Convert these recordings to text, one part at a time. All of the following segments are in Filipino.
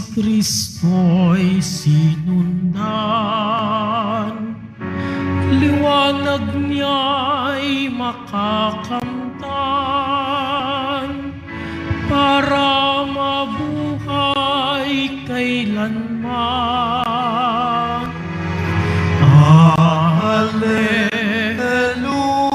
si Kristo'y sinundan, liwanag niya'y makakamtan, para mabuhay kailanman. Alleluia, Alleluia,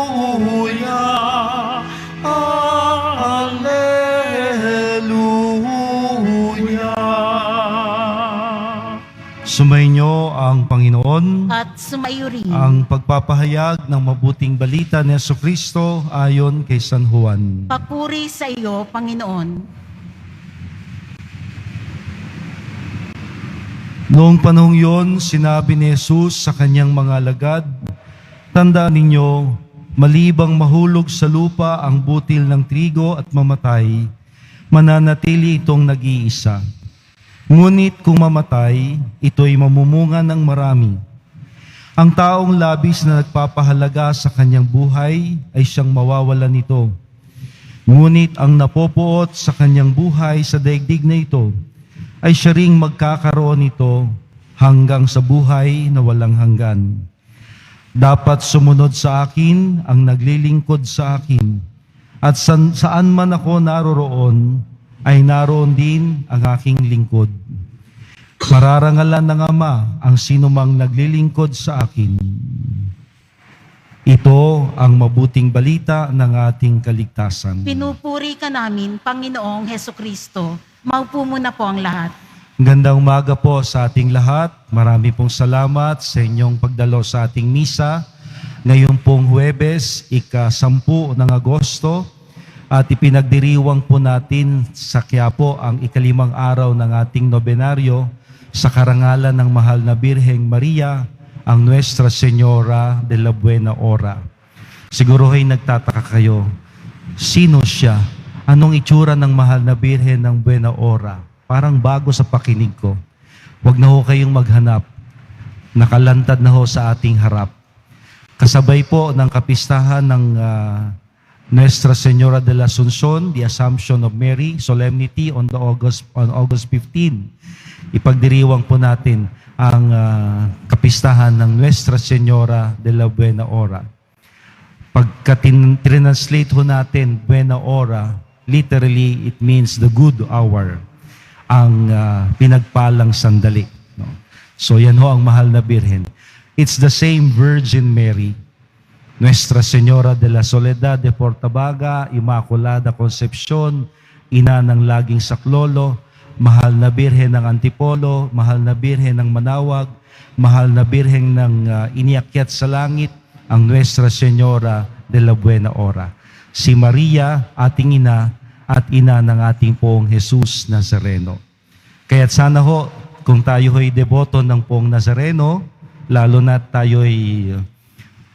Alleluia, Alleluia. Sumainyo ang Panginoon At sumayo rin. ang pagpapahayag ng mabuting balita ni Jesucristo ayon kay San Juan. Papuri sa iyo, Panginoon. Noong panahong yon, sinabi ni Jesus sa kanyang mga alagad, "Tandaan ninyo, malibang mahulog sa lupa ang butil ng trigo at mamatay, mananatili itong nag-iisa. Ngunit kung mamatay, ito'y mamumunga ng marami. Ang taong labis na nagpapahalaga sa kanyang buhay ay siyang mawawalan nito. Ngunit ang napopuot sa kanyang buhay sa daigdig na ito, ay siya ring magkakaroon nito hanggang sa buhay na walang hanggan. Dapat sumunod sa akin ang naglilingkod sa akin, at saan man ako naroroon, ay naroon din ang aking lingkod. Mararangalan ng Ama ang sinumang naglilingkod sa akin." Ito ang mabuting balita ng ating kaligtasan. Pinupuri ka namin, Panginoong Hesukristo. Maupo muna po ang lahat. Gandang umaga po sa ating lahat. Marami pong salamat sa inyong pagdalo sa ating misa. Ngayon pong Huwebes, ika-10 ng Agosto, at ipinagdiriwang po natin sa Quiapo ang ika-5 araw ng ating nobenaryo sa karangalan ng Mahal na Birheng Maria, ang Nuestra Señora de la Buena Hora. Siguro ay nagtataka kayo, sino siya? Anong itsura ng Mahal na Birhen ng Buena Hora? Parang bago sa pakinig ko. Huwag na ho kayong maghanap. Nakalantad na ho sa ating harap. Kasabay po ng kapistahan ng Nuestra Señora de la Asunción, the Assumption of Mary, Solemnity on August 15. Ipagdiriwang po natin ang kapistahan ng Nuestra Señora de la Buena Hora. Pagka translate ho natin Buena Hora, literally it means the good hour, ang pinagpalang sandali. No? So yan ho ang Mahal na Birhen. It's the same Virgin Mary, Nuestra Señora de la Soledad de Portabaga, Immaculada Concepcion, ina ng laging saklolo, Mahal na Birhen ng Antipolo, Mahal na Birhen ng Manawag, Mahal na Birhen ng iniakyat sa langit, ang Nuestra Señora de la Buena Hora. Si Maria, ating ina, at ina ng ating Poong Jesus Nazareno. Kaya't sana ho, kung tayo ho'y deboto ng Poong Nazareno, lalo na tayo'y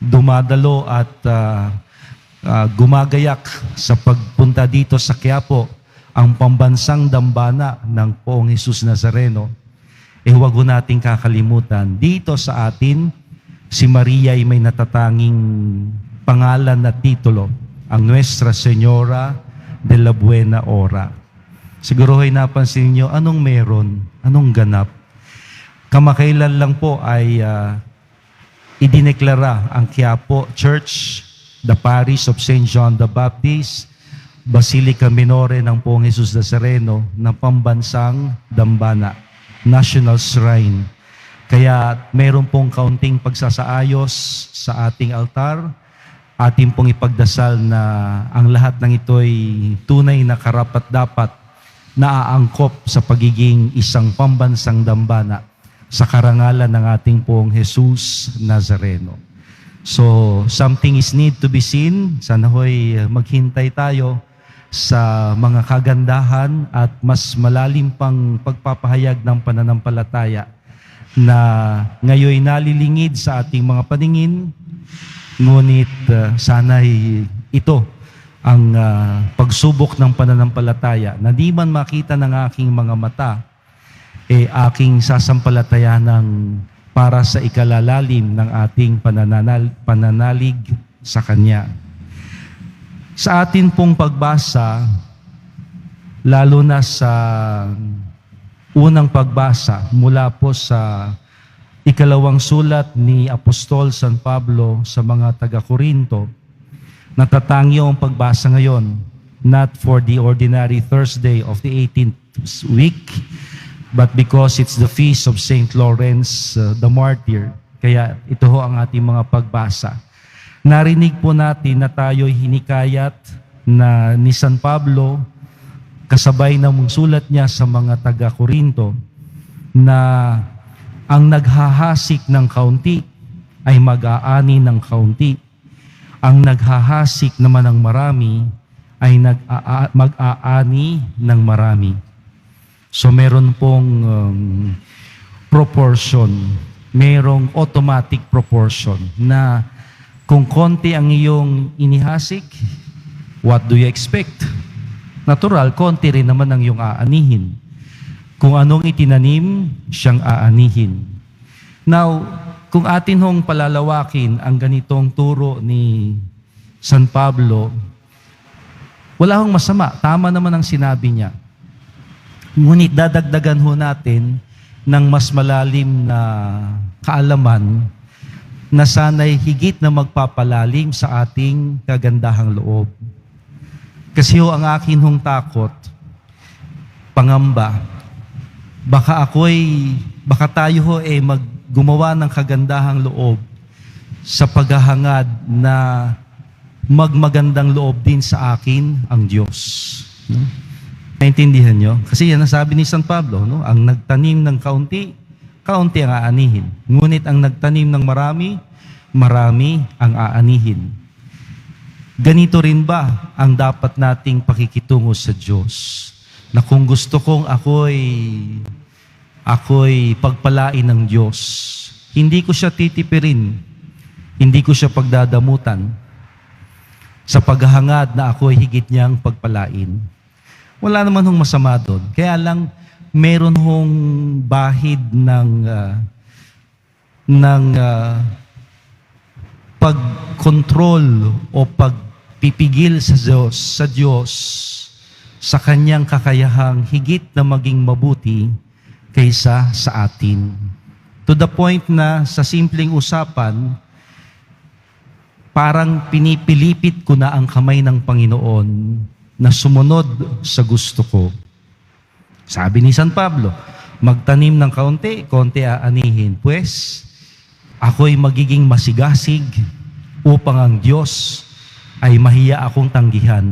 dumadalo at gumagayak sa pagpunta dito sa Quiapo, ang pambansang dambana ng Poong Jesus Nazareno, huwag nating kakalimutan, dito sa atin, si Maria ay may natatanging pangalan na titulo, ang Nuestra Señora de la Buena Hora. Siguro ay napansin niyo, anong meron? Anong ganap? Kamakailan lang po ay idineklara ang Quiapo Church, the Parish of St. John the Baptist, Basilica Minore ng Poong Jesus Nazareno na pambansang dambana, National Shrine. Kaya meron pong kaunting pagsasaayos sa ating altar, atin pong ipagdasal na ang lahat ng ito'y tunay na karapat-dapat na aangkop sa pagiging isang pambansang dambana sa karangalan ng ating Poong Jesus Nazareno. So, something is need to be seen. Sana ho'y maghintay tayo sa mga kagandahan at mas malalim pang pagpapahayag ng pananampalataya na ngayon nalilingid sa ating mga paningin, ngunit sana'y ito ang pagsubok ng pananampalataya na di man makita ng aking mga mata, aking sasampalataya ng para sa ikalalalim ng ating pananalig sa Kanya. Sa atin pong pagbasa, lalo na sa unang pagbasa mula po sa ikalawang sulat ni Apostol San Pablo sa mga taga-Korinto, natatangyo ang pagbasa ngayon, not for the ordinary Thursday of the 18th week, but because it's the feast of Saint Lawrence the Martyr. Kaya ito ho ang ating mga pagbasa. Narinig po natin na tayo'y hinikayat na ni San Pablo, kasabay ng sulat niya sa mga taga-Korinto, na ang naghahasik ng kaunti ay mag-aani ng kaunti. Ang naghahasik naman ng marami ay mag-aani ng marami. So meron pong proportion, merong automatic proportion na kung konti ang iyong inihasik, what do you expect? Natural, konti rin naman ang iyong aanihin. Kung anong itinanim, siyang aanihin. Now, kung atin hong palalawakin ang ganitong turo ni San Pablo, wala hong masama. Tama naman ang sinabi niya. Ngunit dadagdagan ho natin ng mas malalim na kaalaman na sana'y higit na magpapalalim sa ating kagandahang loob. Kasi ho ang akin hong takot, pangamba, baka tayo ho gumawa ng kagandahang loob sa paghahangad na magmagandang loob din sa akin ang Diyos. No? Naintindihan nyo? Kasi yan ang sabi ni San Pablo, no? Ang nagtanim ng kaunti, kaunti ang aanihin. Ngunit ang nagtanim ng marami, marami ang aanihin. Ganito rin ba ang dapat nating pakikitungo sa Diyos? Na kung gusto kong ako'y pagpalain ng Diyos, hindi ko siya titipirin, hindi ko siya pagdadamutan sa paghahangad na ako'y higit niyang pagpalain. Wala naman hong masama doon. Kaya lang, meron hong bahid ng pag-control o pagpipigil sa Diyos sa kanyang kakayahang higit na maging mabuti kaysa sa atin. To the point na sa simpleng usapan, parang pinipilipit ko na ang kamay ng Panginoon na sumunod sa gusto ko. Sabi ni San Pablo, magtanim ng kaunti, konti aanihin. Pues, ako'y magiging masigasig upang ang Diyos ay mahiya akong tanggihan.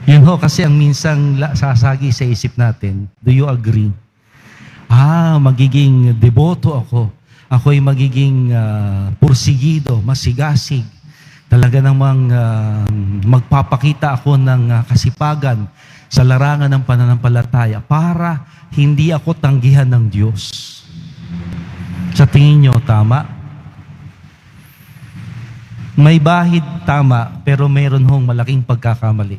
Yun ho, kasi ang minsang sasagi sa isip natin, do you agree? Magiging deboto ako. Ako'y magiging pursigido, masigasig. Talaga namang magpapakita ako ng kasipagan sa larangan ng pananampalataya para hindi ako tanggihan ng Diyos. Sa tingin nyo, tama? May bahid tama, pero meron hong malaking pagkakamali.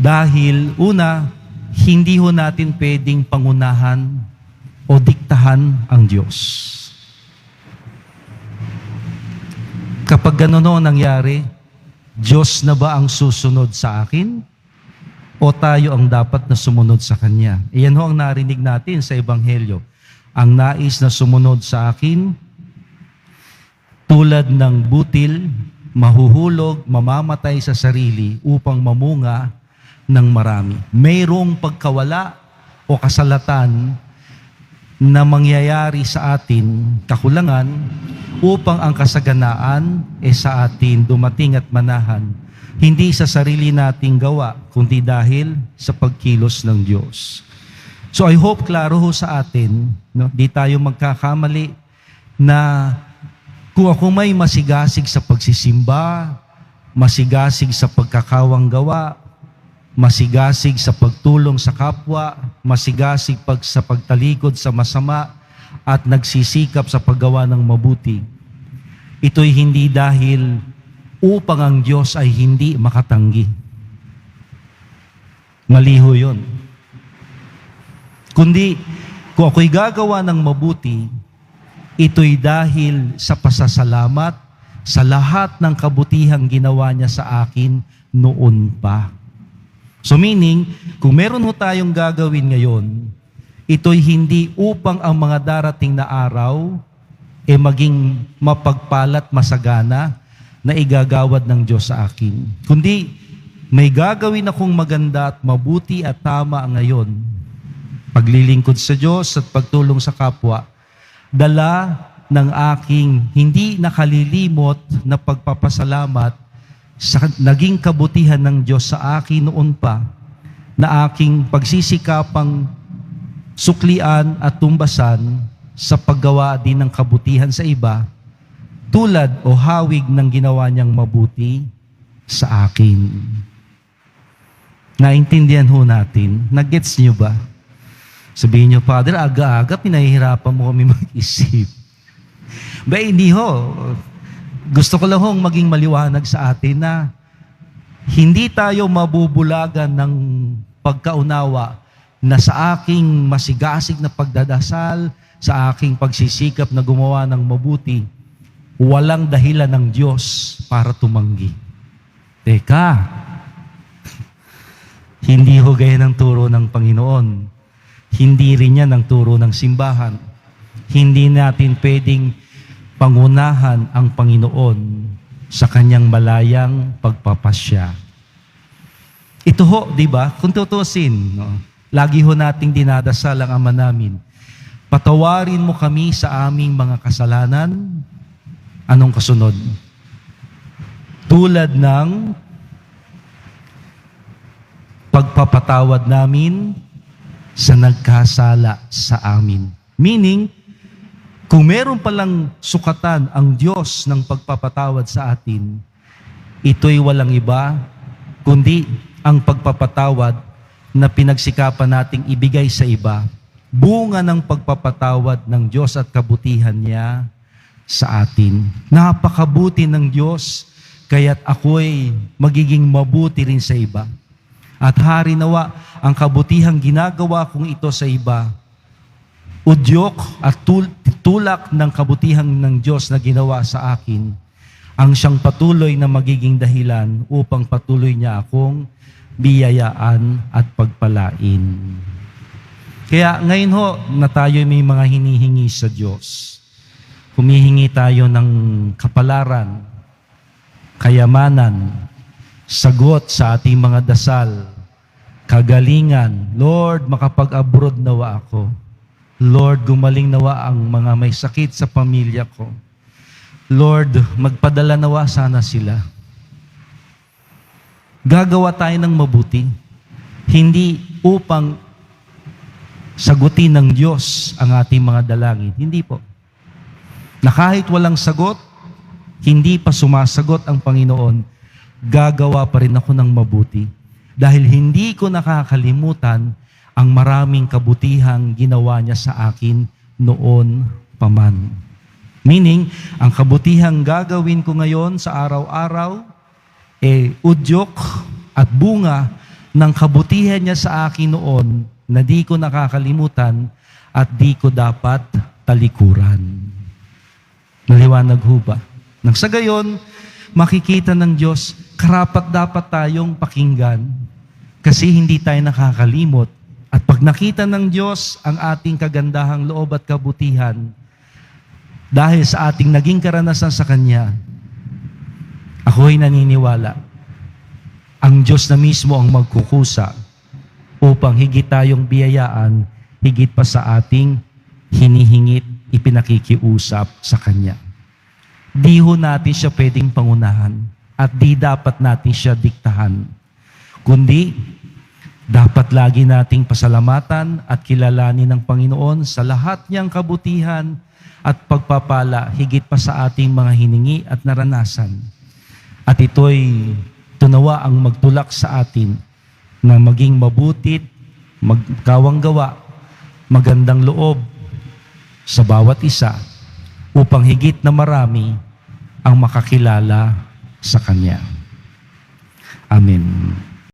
Dahil una, hindi ho natin pwedeng pangunahan o diktahan ang Diyos. Kapag gano'n ho nangyari, Diyos na ba ang susunod sa akin? O tayo ang dapat na sumunod sa Kanya? Iyan ho ang narinig natin sa Ebanghelyo. Ang nais na sumunod sa akin, tulad ng butil, mahuhulog, mamamatay sa sarili upang mamunga ng marami. Mayroong pagkawala o kasalatan na mangyayari sa atin, kakulangan, upang ang kasaganaan sa atin dumating at manahan, hindi sa sarili nating gawa, kundi dahil sa pagkilos ng Diyos. So I hope klaro ho sa atin, no? Di tayo magkakamali na kung ako may masigasig sa pagsisimba, masigasig sa pagkakawang gawa, masigasig sa pagtulong sa kapwa, masigasig sa pagtalikod sa masama, at nagsisikap sa paggawa ng mabuti. Ito'y hindi dahil upang ang Diyos ay hindi makatanggi. Maliho yun. Kundi Kung ako'y gagawa ng mabuti, ito'y dahil sa pasasalamat sa lahat ng kabutihang ginawa niya sa akin noon pa. So meaning, kung meron ho tayong gagawin ngayon, ito'y hindi upang ang mga darating na araw maging mapagpalat, masagana na igagawad ng Diyos sa akin. Kundi may gagawin akong maganda at mabuti at tama ngayon. Paglilingkod sa Diyos at pagtulong sa kapwa, dala ng aking hindi nakalilimot na pagpapasalamat sa naging kabutihan ng Diyos sa akin noon pa, na aking pagsisikapang suklian at tumbasan sa paggawa din ng kabutihan sa iba, tulad o hawig ng ginawa niyang mabuti sa akin. Naintindihan ho natin? Nag-gets niyo ba? Sabihin niyo, Father, aga-aga pinahihirapan mo kami mag-isip. Ba, hindi ho. Gusto ko lang hong maging maliwanag sa atin na hindi tayo mabubulagan ng pagkaunawa na sa aking masigasig na pagdadasal, sa aking pagsisikap na gumawa ng mabuti, walang dahilan ng Diyos para tumanggi. Teka, hindi ho gaya ng turo ng Panginoon. Hindi rin yan ang turo ng simbahan. Hindi natin pwedeng pangunahan ang Panginoon sa kanyang malayang pagpapasya. Ito ho, di ba? Kung tutusin, no? Lagi ho nating dinadasal ang Ama namin. Patawarin mo kami sa aming mga kasalanan. Anong kasunod? Tulad ng pagpapatawad namin sa nagkasala sa amin. Meaning, kung meron palang sukatan ang Diyos ng pagpapatawad sa atin, ito'y walang iba, kundi ang pagpapatawad na pinagsikapan nating ibigay sa iba, bunga ng pagpapatawad ng Diyos at kabutihan niya sa atin. Napakabuti ng Diyos, kaya't ako'y magiging mabuti rin sa iba. At hari nawa, ang kabutihang ginagawa kong ito sa iba, udyok at tulak ng kabutihan ng Diyos na ginawa sa akin, ang siyang patuloy na magiging dahilan upang patuloy niya akong biyayaan at pagpalain. Kaya ngayon ho, na tayo may mga hinihingi sa Diyos. Humihingi tayo ng kapalaran, kayamanan, sagot sa ating mga dasal, kagalingan. Lord, makapag-abroad nawa ako. Lord, gumaling nawa ang mga may sakit sa pamilya ko. Lord, magpadala nawa sana sila. Gagawa tayo ng mabuti, hindi upang sagutin ng Diyos ang ating mga dalangin. Hindi po. Na kahit walang sagot, hindi pa sumasagot ang Panginoon, gagawa pa rin ako ng mabuti. Dahil hindi ko nakakalimutan ang maraming kabutihang ginawa niya sa akin noon paman. Meaning, ang kabutihang gagawin ko ngayon sa araw-araw, udyok at bunga ng kabutihan niya sa akin noon na di ko nakakalimutan at di ko dapat talikuran. Naliwanag ho ba? Nang sa gayon, makikita ng Diyos, karapat dapat tayong pakinggan kasi hindi tayo nakakalimot. At pag nakita ng Diyos ang ating kagandahang loob at kabutihan, dahil sa ating naging karanasan sa Kanya, ako'y naniniwala, ang Diyos na mismo ang magkukusa upang higit tayong biyayaan, higit pa sa ating hinihingit, ipinakikiusap sa Kanya. Di ho natin siya pwedeng pangunahan at di dapat natin siya diktahan. Kundi, dapat lagi nating pasalamatan at kilalanin ng Panginoon sa lahat niyang kabutihan at pagpapala higit pa sa ating mga hiningi at naranasan. At ito'y tunawa ang magtulak sa atin na maging mabutit, magkawang gawa, magandang loob sa bawat isa upang higit na marami ang makakilala sa Kanya. Amen.